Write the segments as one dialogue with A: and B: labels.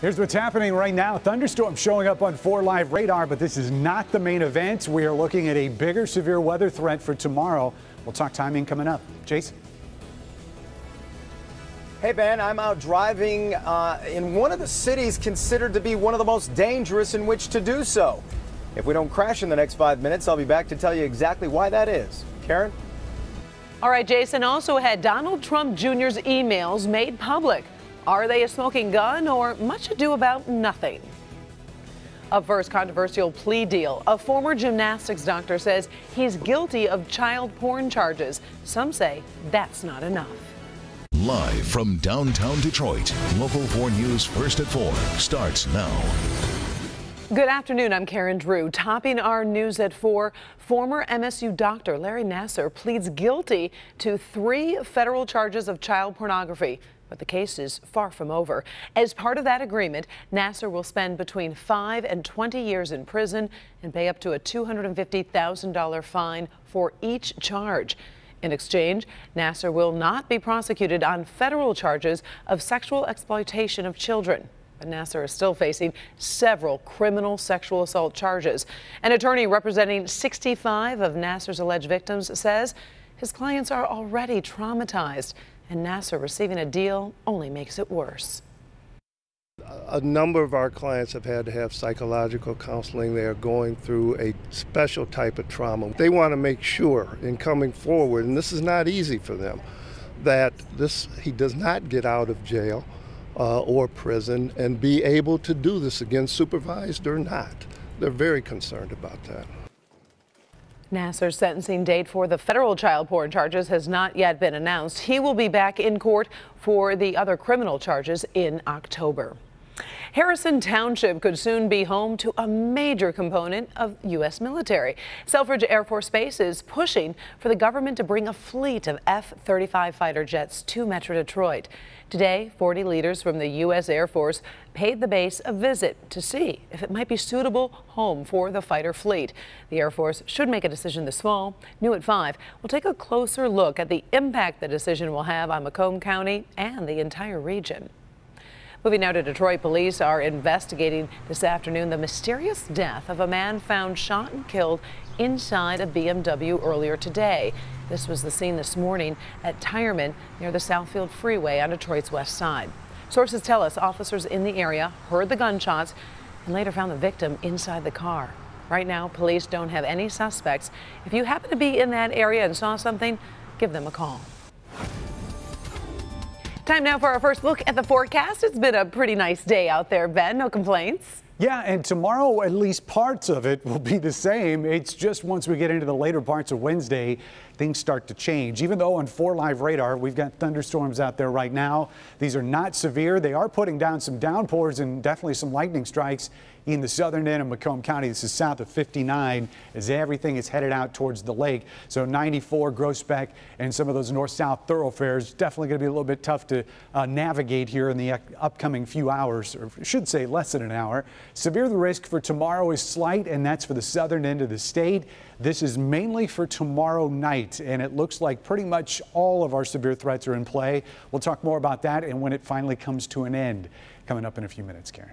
A: Here's what's happening right now. Thunderstorm showing up on 4 Live radar, but this is not the main event. We are looking at a bigger severe weather threat for tomorrow. We'll talk timing coming up. Jason.
B: Hey, Ben, I'm out driving in one of the cities considered to be one of the most dangerous in which to do so. If we don't crash in the next 5 minutes, I'll be back to tell you exactly why that is. Karen?
C: All right, Jason, also had Donald Trump Jr.'s emails made public. Are they a smoking gun or much ado about nothing? Up first, controversial plea deal. A former gymnastics doctor says he's guilty of child porn charges. Some say that's not enough.
D: Live from downtown Detroit, Local 4 News First at 4 starts now.
C: Good afternoon, I'm Karen Drew. Topping our news at 4, former MSU doctor Larry Nassar pleads guilty to 3 federal charges of child pornography. But the case is far from over. As part of that agreement, Nassar will spend between 5 and 20 years in prison and pay up to a $250,000 fine for each charge. In exchange, Nassar will not be prosecuted on federal charges of sexual exploitation of children. But Nassar is still facing several criminal sexual assault charges. An attorney representing 65 of Nassar's alleged victims says his clients are already traumatized, and Nassar receiving a deal only makes it worse.
E: A number of our clients have had to have psychological counseling. They are going through a special type of trauma. They want to make sure in coming forward, and this is not easy for them, that he does not get out of jail or prison and be able to do this again, supervised or not. They're very concerned about that.
C: Nassar's sentencing date for the federal child porn charges has not yet been announced. He will be back in court for the other criminal charges in October. Harrison Township could soon be home to a major component of U.S. military. Selfridge Air Force Base is pushing for the government to bring a fleet of F-35 fighter jets to Metro Detroit. Today, 40 leaders from the U.S. Air Force paid the base a visit to see if it might be suitable home for the fighter fleet. The Air Force should make a decision this fall. New at 5, we'll take a closer look at the impact the decision will have on Macomb County and the entire region. Moving now to Detroit, police are investigating this afternoon the mysterious death of a man found shot and killed inside a BMW earlier today. This was the scene this morning at Tireman near the Southfield Freeway on Detroit's west side. Sources tell us officers in the area heard the gunshots and later found the victim inside the car. Right now, police don't have any suspects. If you happen to be in that area and saw something, give them a call. Time now for our first look at the forecast. It's been a pretty nice day out there, Ben. No complaints.
A: Yeah, and tomorrow, at least parts of it will be the same. It's just once we get into the later parts of Wednesday, things start to change. Even though on 4 Live radar, we've got thunderstorms out there right now. These are not severe. They are putting down some downpours and definitely some lightning strikes in the southern end of Macomb County. This is south of 59 as everything is headed out towards the lake. So 94, Groesbeck, and some of those north-south thoroughfares definitely going to be a little bit tough to navigate here in the upcoming few hours, or I should say less than an hour. Severe the risk for tomorrow is slight, and that's for the southern end of the state. This is mainly for tomorrow night, and it looks like pretty much all of our severe threats are in play. We'll talk more about that and when it finally comes to an end coming up in a few minutes, Karen.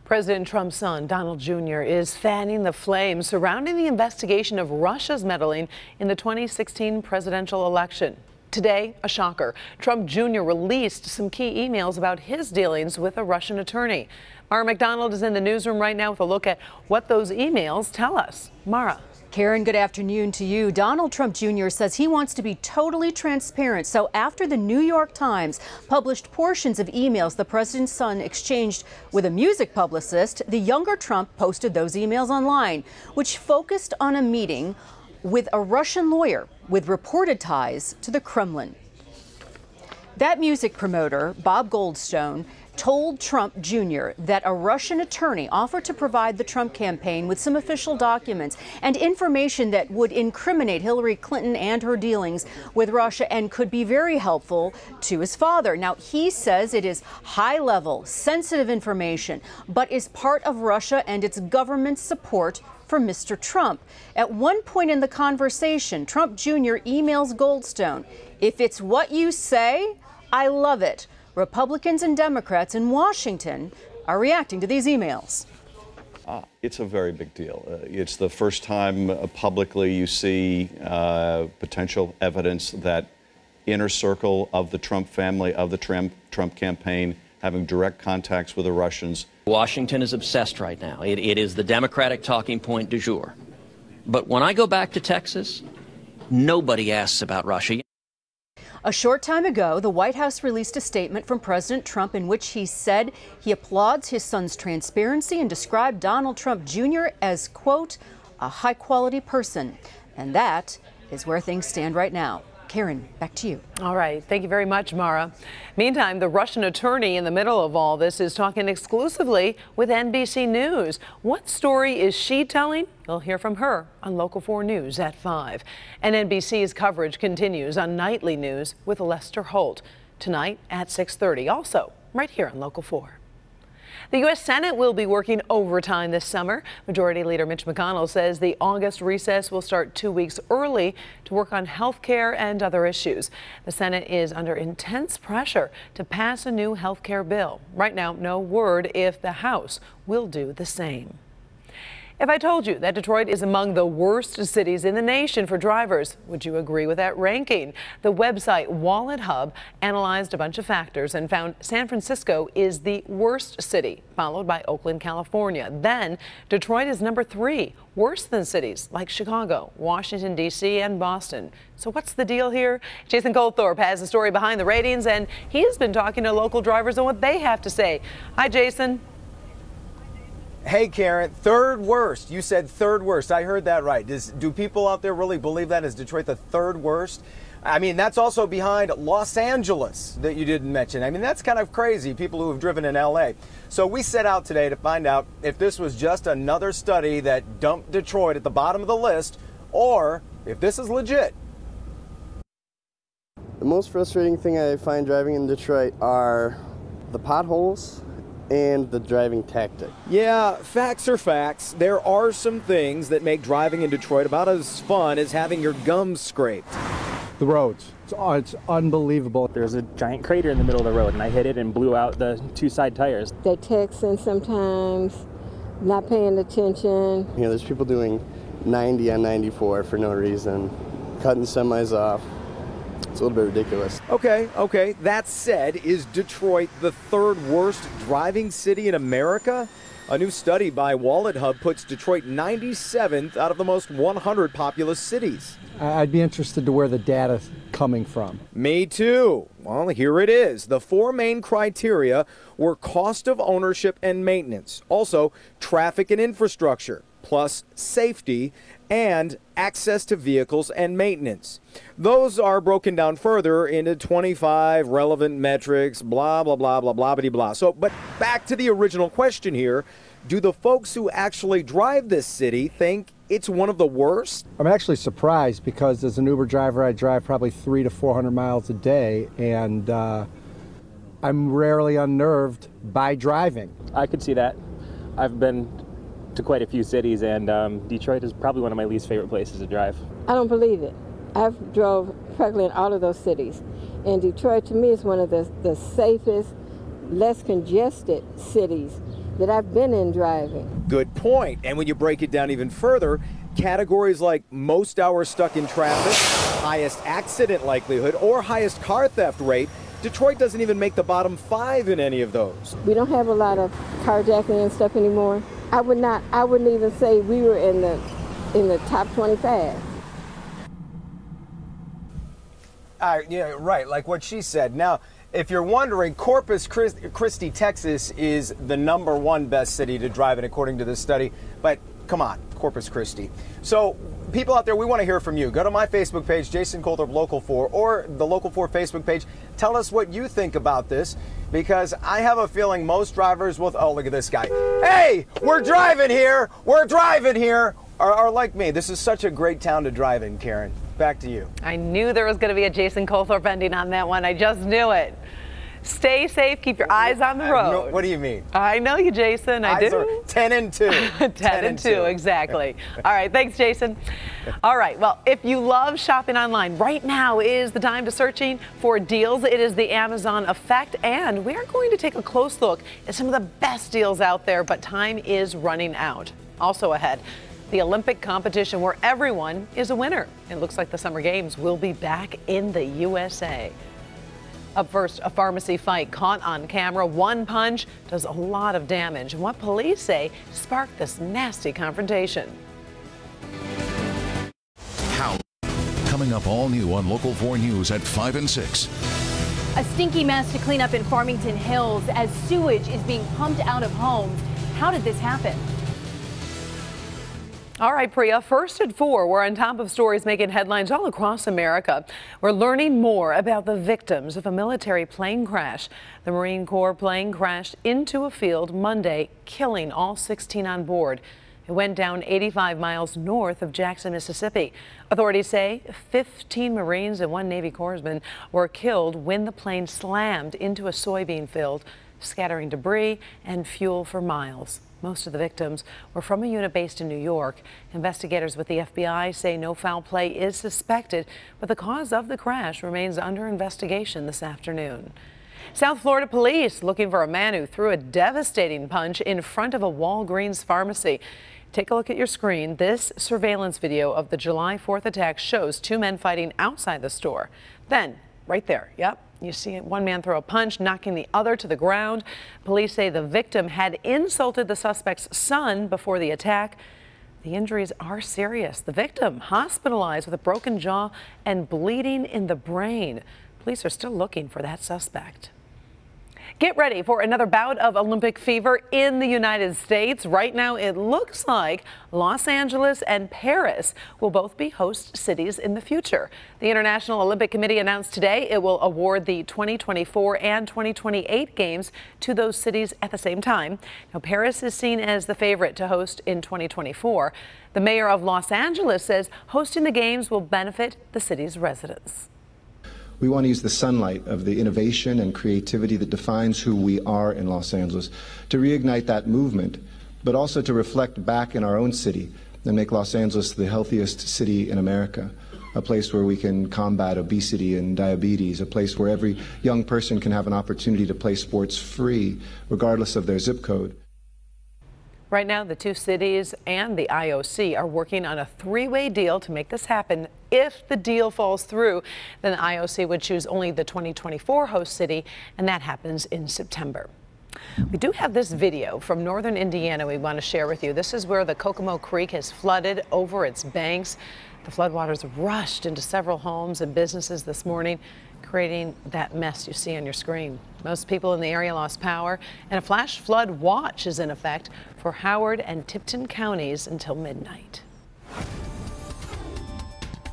C: President Trump's son, Donald Jr., is fanning the flames surrounding the investigation of Russia's meddling in the 2016 presidential election. Today, a shocker. Trump Jr. released some key emails about his dealings with a Russian attorney. Mara McDonald is in the newsroom right now with a look at what those emails tell us. Mara.
F: Karen, good afternoon to you. Donald Trump Jr. says he wants to be totally transparent. So after the New York Times published portions of emails the president's son exchanged with a music publicist, the younger Trump posted those emails online, which focused on a meeting with a Russian lawyer with reported ties to the Kremlin. That music promoter, Bob Goldstone, told Trump Jr. that a Russian attorney offered to provide the Trump campaign with some official documents and information that would incriminate Hillary Clinton and her dealings with Russia and could be very helpful to his father. Now, he says it is high-level, sensitive information, but is part of Russia and its government's support for Mr. Trump. At one point in the conversation, Trump Jr. emails Goldstone, "If it's what you say, I love it. Republicans and Democrats in Washington are reacting to these emails.
G: It's a very big deal. It's the first time publicly you see potential evidence that inner circle of the Trump family, of the Trump campaign, having direct contacts with the Russians.
H: Washington is obsessed right now. It is the Democratic talking point du jour. But when I go back to Texas, nobody asks about Russia.
F: A short time ago, the White House released a statement from President Trump in which he said he applauds his son's transparency and described Donald Trump Jr. as, quote, a high-quality person. And that is where things stand right now. Karen, back to you.
C: All right. Thank you very much, Mara. Meantime, the Russian attorney in the middle of all this is talking exclusively with NBC News. What story is she telling? You'll hear from her on Local 4 News at 5. And NBC's coverage continues on Nightly News with Lester Holt tonight at 6:30. Also, right here on Local 4. The U.S. Senate will be working overtime this summer. Majority Leader Mitch McConnell says the August recess will start 2 weeks early to work on health care and other issues. The Senate is under intense pressure to pass a new health care bill. Right now, no word if the House will do the same. If I told you that Detroit is among the worst cities in the nation for drivers, would you agree with that ranking? The website WalletHub analyzed a bunch of factors and found San Francisco is the worst city, followed by Oakland, California. Then Detroit is number 3, worse than cities like Chicago, Washington, D.C., and Boston. So what's the deal here? Jason Colthorpe has the story behind the ratings, and he has been talking to local drivers on what they have to say. Hi, Jason.
B: Hey, Karen, third worst. You said third worst. I heard that right. Do people out there really believe that? Is Detroit the third worst? I mean, that's also behind Los Angeles that you didn't mention. I mean, that's kind of crazy, people who have driven in L.A. So we set out today to find out if this was just another study that dumped Detroit at the bottom of the list, or if this is legit.
I: The most frustrating thing I find driving in Detroit are the potholes and the driving tactic.
B: Yeah, facts are facts. There are some things that make driving in Detroit about as fun as having your gums scraped.
J: The roads. It's unbelievable.
K: There's a giant crater in the middle of the road, and I hit it and blew out the 2 side tires.
L: They're texting sometimes, not paying attention.
I: You know, there's people doing 90 on 94 for no reason, cutting semis off. It's a little bit ridiculous.
B: Okay. That said, is Detroit the third worst driving city in America? A new study by WalletHub puts Detroit 97th out of the most 100 populous cities.
J: I'd be interested to where the data's coming from.
B: Me too. Well, here it is. The 4 main criteria were cost of ownership and maintenance, also traffic and infrastructure, plus safety, and access to vehicles and maintenance. Those are broken down further into 25 relevant metrics, blah, blah, blah, blah, blah, blah, blah. So, but back to the original question here. Do the folks who actually drive this city think it's one of the worst?
J: I'm actually surprised because as an Uber driver, I drive probably 300 to 400 miles a day, and I'm rarely unnerved by driving.
K: I could see that. I've been to quite a few cities, and Detroit is probably one of my least favorite places to drive.
L: I don't believe it. I've drove practically in all of those cities. And Detroit, to me, is one of the safest, less congested cities that I've been in driving.
B: Good point. And when you break it down even further, categories like most hours stuck in traffic, highest accident likelihood, or highest car theft rate, Detroit doesn't even make the bottom 5 in any of those.
L: We don't have a lot of carjacking and stuff anymore. I wouldn't even say we were in the top 25.
B: Yeah, right, like what she said. Now, if you're wondering, Corpus Christi, Texas is the #1 best city to drive in according to this study. But come on, Corpus Christi. So people out there, we want to hear from you. Go to my Facebook page, Jason Colthorpe Local 4, or the Local 4 Facebook page. Tell us what you think about this, because I have a feeling most drivers will, oh, look at this guy. Hey, we're driving here, are like me. This is such a great town to drive in, Karen. Back to you.
C: I knew there was going to be a Jason Colthorpe ending on that one. I just knew it. Stay safe. Keep your eyes on the road.
B: No, what do you mean?
C: I know you, Jason. I do.
B: 10 and 2.
C: 10 and 2, exactly. All right, thanks, Jason. All right, well, if you love shopping online, right now is the time to searching for deals. It is the Amazon effect, and we are going to take a close look at some of the best deals out there, but time is running out. Also ahead, the Olympic competition where everyone is a winner. It looks like the Summer Games will be back in the USA. Up first, a pharmacy fight caught on camera. One punch does a lot of damage, and what police say sparked this nasty confrontation.
D: How? Coming up all new on Local 4 News at 5 and 6.
M: A stinky mess to clean up in Farmington Hills as sewage is being pumped out of homes. How did this happen?
C: All right, Priya, first at 4, we're on top of stories making headlines all across America. We're learning more about the victims of a military plane crash. The Marine Corps plane crashed into a field Monday, killing all 16 on board. It went down 85 miles north of Jackson, Mississippi. Authorities say 15 Marines and 1 Navy corpsman were killed when the plane slammed into a soybean field, scattering debris and fuel for miles. Most of the victims were from a unit based in New York. Investigators with the FBI say no foul play is suspected, but the cause of the crash remains under investigation this afternoon. South Florida police looking for a man who threw a devastating punch in front of a Walgreens pharmacy. Take a look at your screen. This surveillance video of the July 4th attack shows 2 men fighting outside the store. Then, right there, yep, you see one man throw a punch, knocking the other to the ground. Police say the victim had insulted the suspect's son before the attack. The injuries are serious. The victim hospitalized with a broken jaw and bleeding in the brain. Police are still looking for that suspect. Get ready for another bout of Olympic fever in the United States. Right now, it looks like Los Angeles and Paris will both be host cities in the future. The International Olympic Committee announced today it will award the 2024 and 2028 games to those cities at the same time. Now, Paris is seen as the favorite to host in 2024. The mayor of Los Angeles says hosting the games will benefit the city's residents.
N: We want to use the sunlight of the innovation and creativity that defines who we are in Los Angeles to reignite that movement, but also to reflect back in our own city and make Los Angeles the healthiest city in America, a place where we can combat obesity and diabetes, a place where every young person can have an opportunity to play sports free, regardless of their zip code.
C: Right now, the 2 cities and the IOC are working on a 3-way deal to make this happen. If the deal falls through, then the IOC would choose only the 2024 host city, and that happens in September. We do have this video from northern Indiana we want to share with you. This is where the Kokomo Creek has flooded over its banks. The floodwaters rushed into several homes and businesses this morning, creating that mess you see on your screen. Most people in the area lost power, and a flash flood watch is in effect for Howard and Tipton counties until midnight.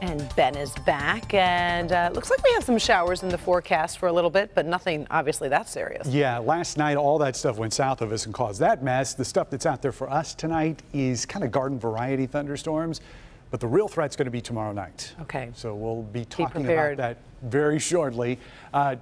C: And Ben is back, and looks like we have some showers in the forecast for a little bit, but nothing obviously that serious.
A: Yeah, last night all that stuff went south of us and caused that mess. The stuff that's out there for us tonight is kind of garden variety thunderstorms, but the real threat's going to be tomorrow night.
C: Okay.
A: So we'll be talking about that very shortly.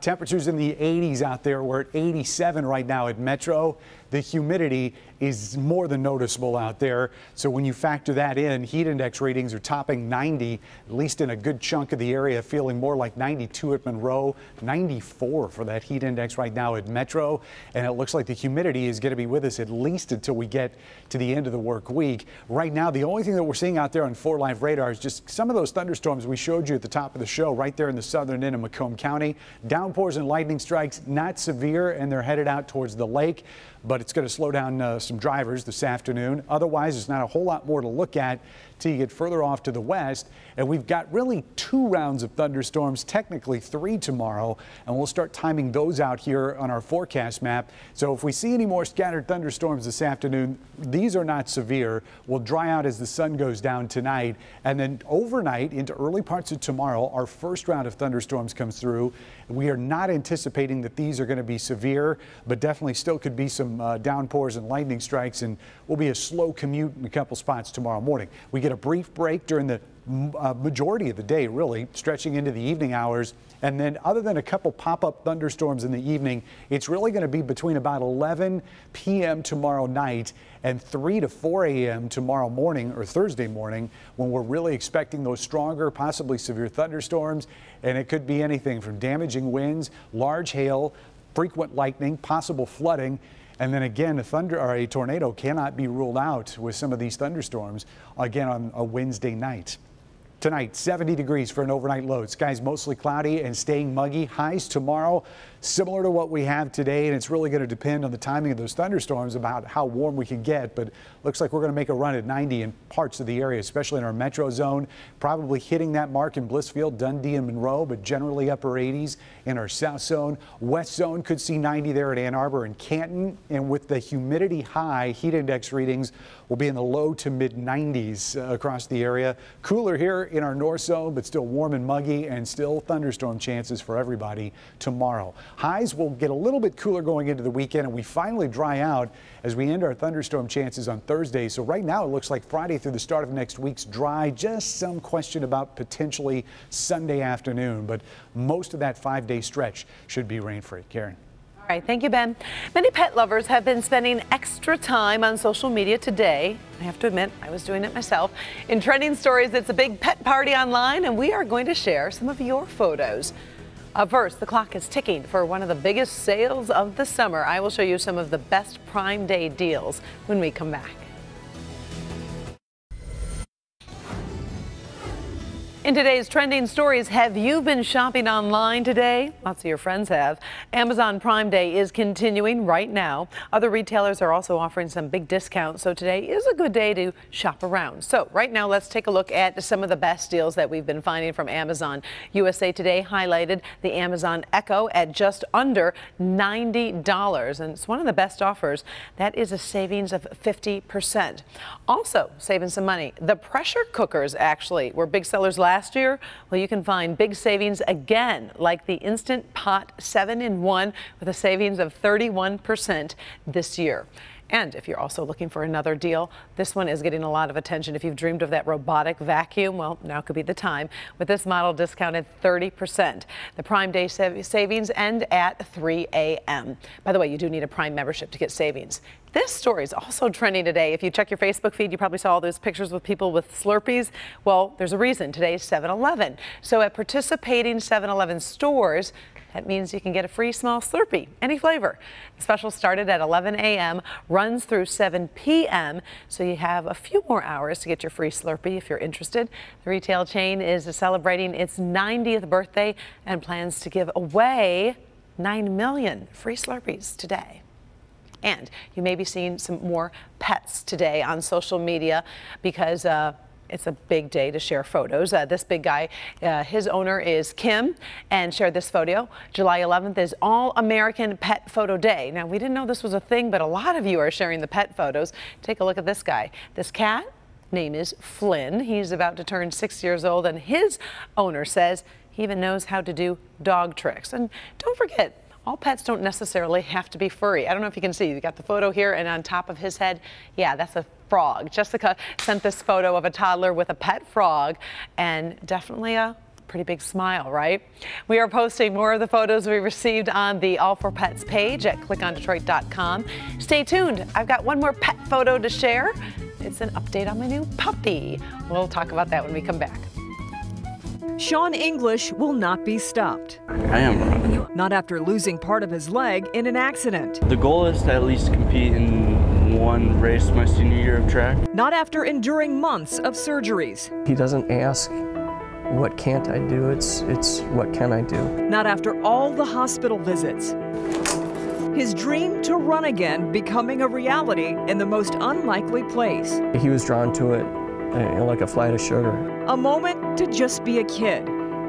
A: Temperatures in the 80s out there. We're at 87 right now at Metro. The humidity is more than noticeable out there. So when you factor that in, heat index ratings are topping 90, at least in a good chunk of the area, feeling more like 92 at Monroe, 94 for that heat index right now at Metro. And it looks like the humidity is going to be with us at least until we get to the end of the work week. Right now, the only thing that we're seeing out there on 4 Live radar is just some of those thunderstorms we showed you at the top of the show right there in the southern end of Macomb County. Downpours and lightning strikes, not severe, and they're headed out towards the lake, but it's going to slow down some drivers this afternoon. Otherwise, there's not a whole lot more to look at till you get further off to the west. And we've got really 2 rounds of thunderstorms, technically 3 tomorrow, and we'll start timing those out here on our forecast map. So if we see any more scattered thunderstorms this afternoon, these are not severe. We'll dry out as the sun goes down tonight, and then overnight into early parts of tomorrow, our first round of thunderstorms comes through. We are not anticipating that these are going to be severe, but definitely still could be some downpours and lightning strikes, and will be a slow commute in a couple spots tomorrow morning. We get a brief break during the majority of the day, really, stretching into the evening hours. And then other than a couple pop-up thunderstorms in the evening, it's really going to be between about 11 p.m. tomorrow night and 3 to 4 a.m. tomorrow morning or Thursday morning, when we're really expecting those stronger, possibly severe thunderstorms. And it could be anything from damaging winds, large hail, frequent lightning, possible flooding. And then again, a tornado cannot be ruled out with some of these thunderstorms again on a Wednesday night. Tonight, 70 degrees for an overnight low. Skies mostly cloudy and staying muggy. Highs tomorrow, similar to what we have today, and it's really going to depend on the timing of those thunderstorms about how warm we can get. But looks like we're going to make a run at 90 in parts of the area, especially in our metro zone. Probably hitting that mark in Blissfield, Dundee, and Monroe, but generally upper 80s in our south zone. West zone could see 90 there at Ann Arbor and Canton, and with the humidity high, heat index readings will be in the low to mid 90s across the area. Cooler here in our north zone, but still warm and muggy, and still thunderstorm chances for everybody tomorrow. Highs will get a little bit cooler going into the weekend, and we finally dry out as we end our thunderstorm chances on Thursday. So right now it looks like Friday through the start of next week's dry. Just some question about potentially Sunday afternoon, but most of that 5-day stretch should be rain-free. Karen.
C: All right, thank you, Ben. Many pet lovers have been spending extra time on social media today. I have to admit, I was doing it myself. In trending stories, it's a big pet party online, and we are going to share some of your photos. First, the clock is ticking for one of the biggest sales of the summer. I will show you some of the best Prime Day deals when we come back. In today's trending stories, have you been shopping online today? Lots of your friends have. Amazon Prime Day is continuing right now. Other retailers are also offering some big discounts, so today is a good day to shop around. So right now, let's take a look at some of the best deals that we've been finding from Amazon. USA Today highlighted the Amazon Echo at just under $90, and it's one of the best offers. That is a savings of 50%. Also saving some money. The pressure cookers actually were big sellers last year. Well, you can find big savings again, like the Instant Pot 7-in-1 with a savings of 31% this year. And if you're also looking for another deal, this one is getting a lot of attention. If you've dreamed of that robotic vacuum, well, now could be the time. With this model discounted 30%. The Prime Day savings end at 3 a.m. By the way, you do need a Prime membership to get savings. This story is also trending today. If you check your Facebook feed, you probably saw all those pictures with people with Slurpees. Well, there's a reason. Today is 7-Eleven. So at participating 7-Eleven stores, that means you can get a free small Slurpee, any flavor. The special started at 11 a.m., runs through 7 p.m., so you have a few more hours to get your free Slurpee if you're interested. The retail chain is celebrating its 90th birthday and plans to give away 9 million free Slurpees today. And you may be seeing some more pets today on social media because it's a big day to share photos. This big guy, his owner is Kim, and shared this photo. July 11th is All-American Pet Photo Day. Now, we didn't know this was a thing, but a lot of you are sharing the pet photos. Take a look at this guy. This cat name is Flynn. He's about to turn 6 years old, and his owner says he even knows how to do dog tricks. And don't forget, all pets don't necessarily have to be furry. I don't know if you can see, you got the photo here, and on top of his head, yeah, that's a frog. Jessica sent this photo of a toddler with a pet frog, and definitely a pretty big smile, right? We are posting more of the photos we received on the All for Pets page at clickondetroit.com. Stay tuned. I've got one more pet photo to share. It's an update on my new puppy. We'll talk about that when we come back.
O: Sean English will not be stopped.
P: I am running.
O: Not after losing part of his leg in an accident.
P: The goal is to at least compete in one race my senior year of track.
O: Not after enduring months of surgeries.
Q: He doesn't ask, what can't I do? It's what can I do?
O: Not after all the hospital visits. His dream to run again becoming a reality in the most unlikely place.
Q: He was drawn to it like a flight of sugar.
O: A moment to just be a kid,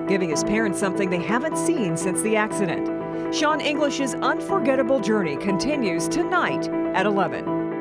O: giving his parents something they haven't seen since the accident. Sean English's unforgettable journey continues tonight at 11.